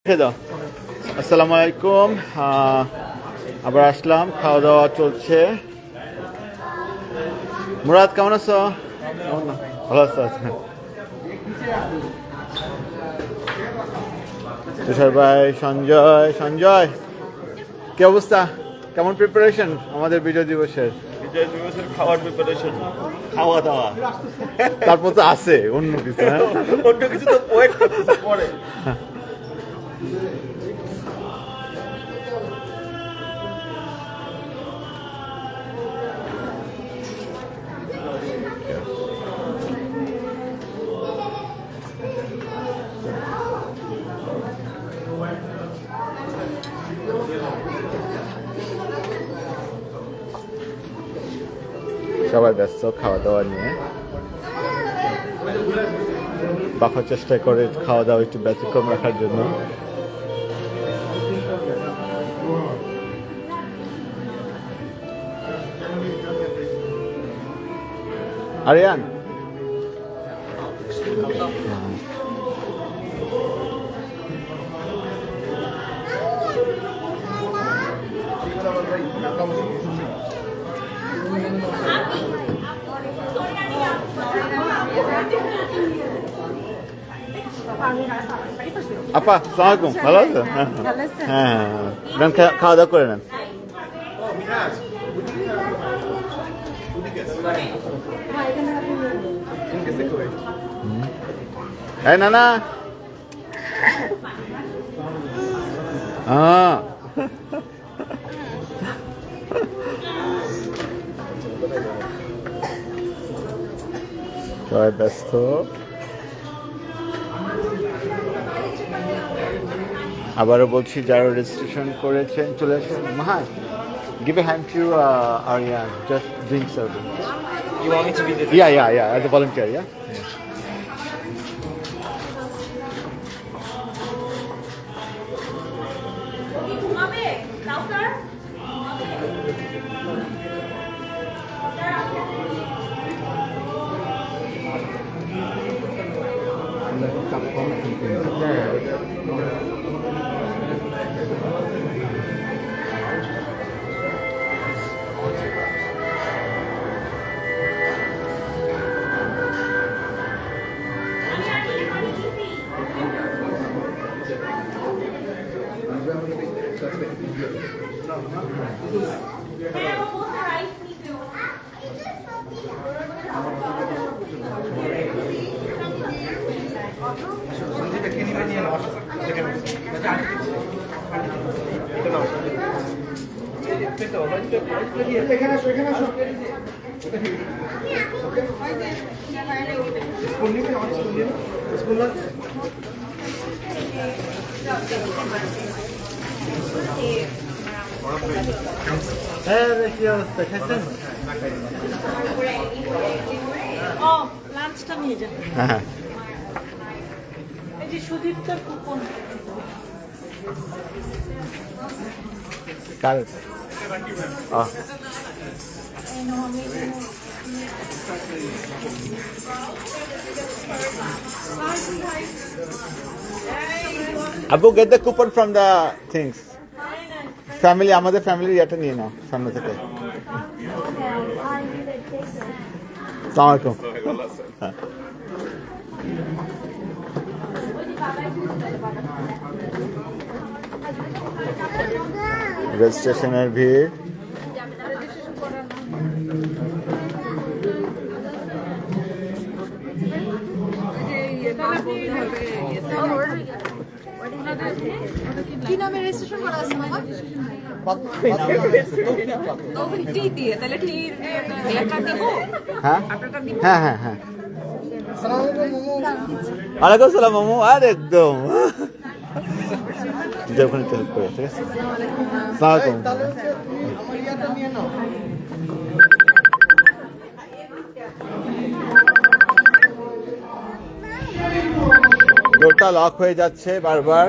আসসালামু আলাইকুম। আবার আসলাম, খাওয়া দাওয়া চলছে। মুরাদ কেমন আছো? ভালো আছো? তুষার ভাই, সঞ্জয় সঞ্জয় কি অবস্থা? কেমন প্রিপারেশন আমাদের বিজয় দিবসের? বিজয় দিবসের খাওয়ার প্রিপারেশন, খাওয়া দাওয়া, তারপর তো আছে অন্য কিছু। হ্যাঁ, অন্য কিছু তো ওয়েট করতেছে পরে। সবাই ব্যস্ত খাওয়া দাওয়া নিয়ে। বাফা চেষ্টা করে খাওয়া দাওয়া একটু ব্যতিক্রম রাখার জন্য। আরিয়ান, আপা আসসালামু আলাইকুম, ভালো আছো? হ্যাঁ হ্যাঁ, খাওয়া দাওয়া করে নেন। এই না না, সবাই ব্যস্ত। আবারও বলছি, যারা রেজিস্ট্রেশন করেছেন চলে আসেন। মাহাজ, give a hand to Aryan, just drink serving. You want me to be the Yeah, as a volunteer, yeah? কি অবস্থা, খাইছেন? লাঞ্চটা নিয়ে যান। হ্যাঁ, এই যে সুদীপ্তার কুপন। কার? Abu, get the coupon from the things. Family, আমাদের ফ্যামিলির এটা নিয়ে নাও সামনে থেকে। আসসালামু আলাইকুম। হ্যাঁ, রেজিস্ট্রেশনের ভিড়। কি নামে রেজিস্ট্রেশন করা আছে মামা? টি দিয়ে, তাহলে টি একটা দিব। হ্যাঁ হ্যাঁ হ্যাঁ হ্যাঁ, ওয়ালাইকুম সালাম মামু। আর একদম যে ওখানে হেল্প করে, ঠিক আছে? আসসালামু আলাইকুম। ডোরটা লক হয়ে যাচ্ছে বারবার।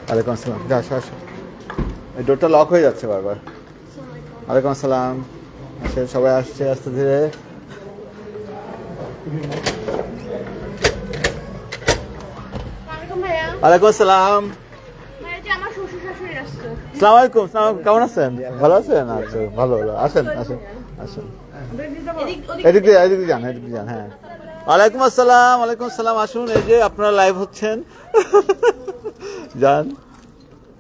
ওয়ালাইকুম আসসালাম, আসো আসো। এই ডোরটা লক হয়ে যাচ্ছে বারবার। ওয়ালাইকুম আসসালাম। সবাই আসছে আস্তে ধীরে। ওয়ালাইকুম আসসালাম। আসসালামু আলাইকুম। কেমন আছেন? ভালো আছেন? আচ্ছা, ভালো ভালো। আসেন আসেন আসেন, এদিক দিয়ে যান, এদিক দিয়ে যান। হ্যাঁ, ওয়ালাইকুম আসসালাম। ওয়ালাইকুম আসসালাম। আসুন, এই যে আপনারা লাইভ হচ্ছেন। যান,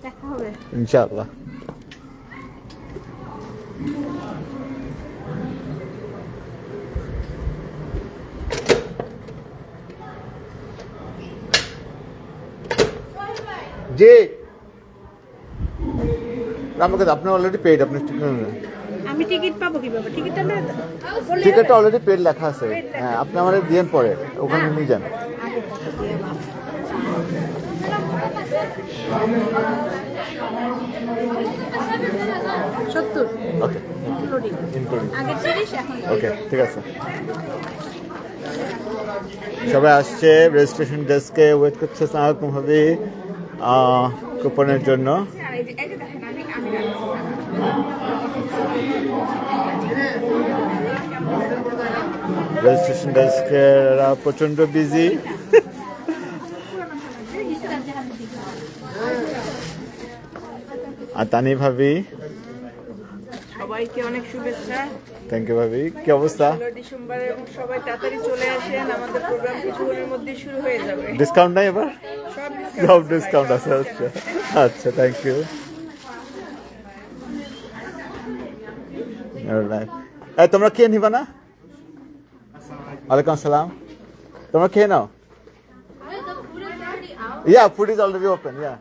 দেখা হবে ইনশাআল্লাহ। জি রামকান্ত, আপনি অলরেডি পেড, আপনি আমি টিকিট পাবো কিভাবে? টিকিটটা টিকিটটা অলরেডি পেড লেখা আছে। হ্যাঁ, আপনি আমাদের দিয়েন পরে, ওখানে নিয়ে যান। সত্তর ওকে, আগে 30 এখন ওকে, ঠিক আছে। সবাই আসছে, রেজিস্ট্রেশন ডেস্কে ওয়েট করছে সালামালাইকুম ভাবে কুপনের জন্য। রেজিস্ট্রেশন ডেস্কেরা প্রচন্ড বিজি। আর তানি ভাবি, সবাইকে অনেক শুভেচ্ছা। থ্যাংক ইউ ভাবি। কি অবস্থা? ডিসেম্বরে এবং সবাই তাড়াতাড়ি চলে আসেন, আমাদের প্রোগ্রাম কিছুক্ষণের মধ্যে শুরু হয়ে যাবে। ডিসকাউন্ট নাই এবার? সব ডিসকাউন্ট আছে। আচ্ছা আচ্ছা, থ্যাংক ইউ। এই তোমরা খেয়ে নিবা না? ওয়ালাইকুম আসসালাম। তোমরা খেয়ে নাও। Yeah, food is already open. Yeah.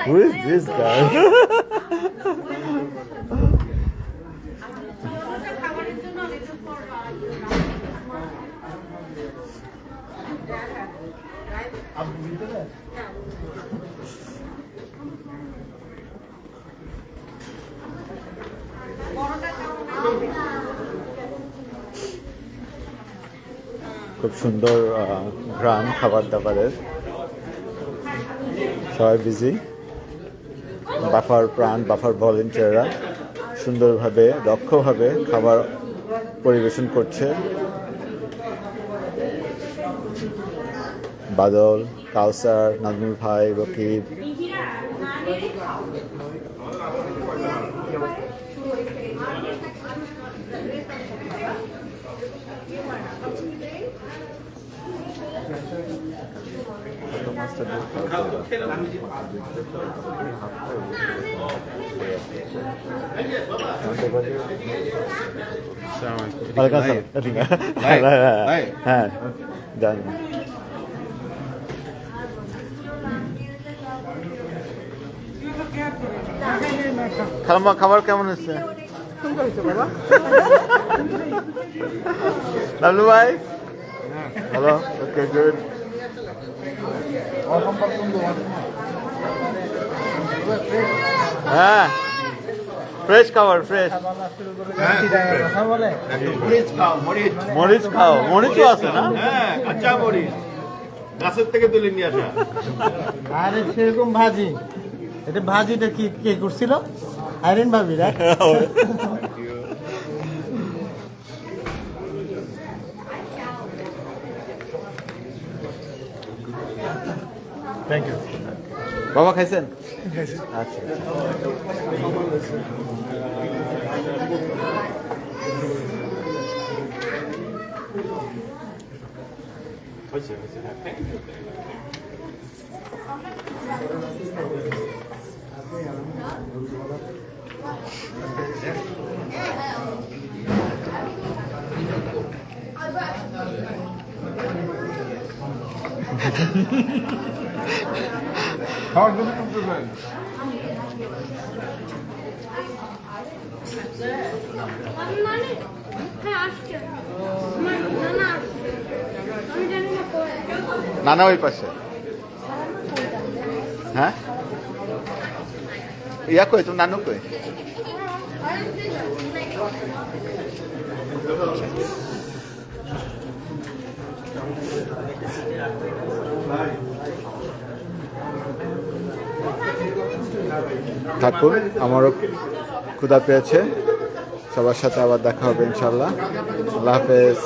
Who is this guy? খুব সুন্দর ঘ্রাণ খাবার দাবারের। সবাই বিজি, বাফার প্রাণ, বাফার ভলেন্টিয়াররা সুন্দরভাবে দক্ষভাবে খাবার পরিবেশন করছে। বাদল, কাউসার, নাজমুল ভাই, রকিব, হ্যাঁ জানি। খালাম্মা, খাবার কেমন হচ্ছে? লালু ভাই হ্যালো, ওকে গুড। হ্যাঁ, ফ্রেশ খাবার, ফ্রেশ। মরিচ খাও, মরিচও আছে না? হ্যাঁ, কাঁচা মরিচ গাছের থেকে তুলে নিয়ে আসা। আরে সেরকম ভাজি, এটা ভাজিটা কি কে করছিল? আইরেন ভাবি রা। Thank you. বাবা খাইছেন? আচ্ছা। খাওয়ার জন্য করতেছেন? নানা ওই পাশে। হ্যাঁ, ইয়া কই, তুমি নানু কই? থাকুন, আমারও ক্ষুধা পেয়েছে। সবার সাথে আবার দেখা হবে ইনশাল্লাহ। আল্লাহ হাফেজ।